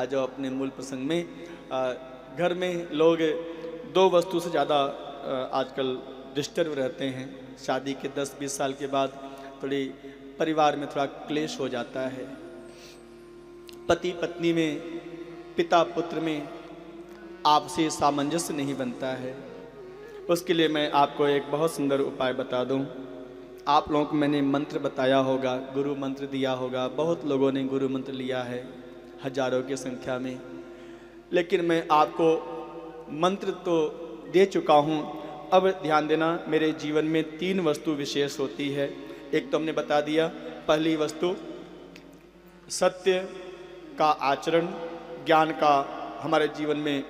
जाओ अपने मूल प्रसंग में। घर में लोग दो वस्तु से ज़्यादा आजकल डिस्टर्ब रहते हैं। शादी के 10-20 साल के बाद थोड़ी परिवार में थोड़ा क्लेश हो जाता है, पति पत्नी में, पिता पुत्र में आपसी सामंजस्य नहीं बनता है। उसके लिए मैं आपको एक बहुत सुंदर उपाय बता दूं। आप लोगों को मैंने मंत्र बताया होगा, गुरु मंत्र दिया होगा, बहुत लोगों ने गुरु मंत्र लिया है हजारों की संख्या में, लेकिन मैं आपको मंत्र तो दे चुका हूं। अब ध्यान देना, मेरे जीवन में 3 वस्तु विशेष होती है। एक तो हमने बता दिया, पहली वस्तु सत्य का आचरण, ज्ञान का हमारे जीवन में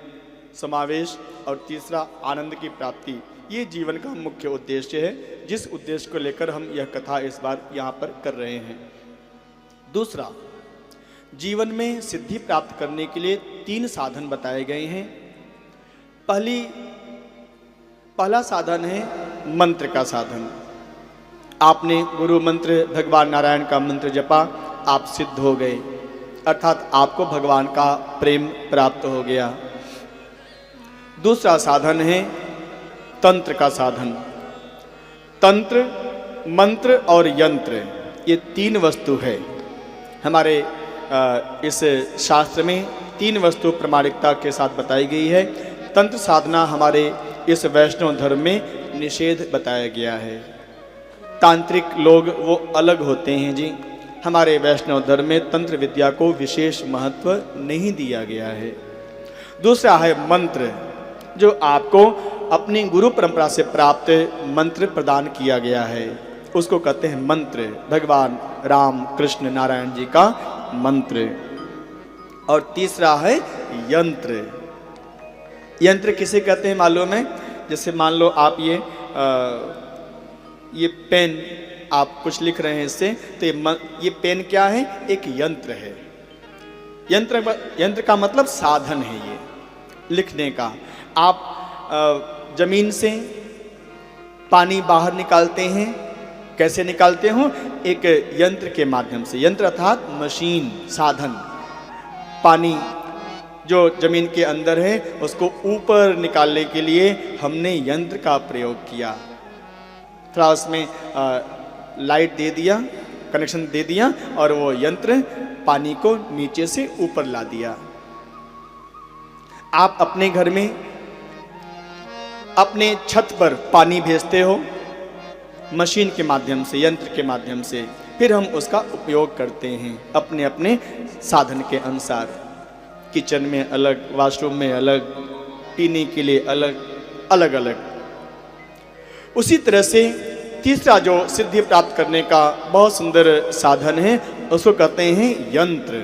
समावेश, और तीसरा आनंद की प्राप्ति। ये जीवन का मुख्य उद्देश्य है, जिस उद्देश्य को लेकर हम यह कथा इस बार यहाँ पर कर रहे हैं। दूसरा, जीवन में सिद्धि प्राप्त करने के लिए 3 साधन बताए गए हैं। पहला साधन है मंत्र का साधन। आपने गुरु मंत्र, भगवान नारायण का मंत्र जपा, आप सिद्ध हो गए, अर्थात आपको भगवान का प्रेम प्राप्त हो गया। दूसरा साधन है तंत्र का साधन। तंत्र, मंत्र और यंत्र, ये 3 वस्तु है। हमारे इस शास्त्र में 3 वस्तु प्रामाणिकता के साथ बताई गई है। तंत्र साधना हमारे इस वैष्णव धर्म में निषेध बताया गया है। तांत्रिक लोग वो अलग होते हैं जी। हमारे वैष्णव धर्म में तंत्र विद्या को विशेष महत्व नहीं दिया गया है। दूसरा है मंत्र, जो आपको अपनी गुरु परंपरा से प्राप्त मंत्र प्रदान किया गया है, उसको कहते हैं मंत्र। भगवान राम कृष्ण नारायण जी का मंत्र। और तीसरा है यंत्र। यंत्र किसे कहते हैं मालूम है? जैसे मान लो आप ये पेन आप कुछ लिख रहे हैं इससे, तो ये पेन क्या है? एक यंत्र है। यंत्र का मतलब साधन है ये लिखने का। आप जमीन से पानी बाहर निकालते हैं, कैसे निकालते हो? एक यंत्र के माध्यम से। यंत्र अर्थात मशीन, साधन। पानी जो जमीन के अंदर है उसको ऊपर निकालने के लिए हमने यंत्र का प्रयोग किया। थोड़ा उसमें लाइट दे दिया, कनेक्शन दे दिया, और वो यंत्र पानी को नीचे से ऊपर ला दिया। आप अपने घर में अपने छत पर पानी भेजते हो मशीन के माध्यम से, यंत्र के माध्यम से। फिर हम उसका उपयोग करते हैं अपने अपने साधन के अनुसार। किचन में अलग, वॉशरूम में अलग, पीने के लिए अलग अलग अलग। उसी तरह से तीसरा जो सिद्धि प्राप्त करने का बहुत सुंदर साधन है, उसको कहते हैं यंत्र।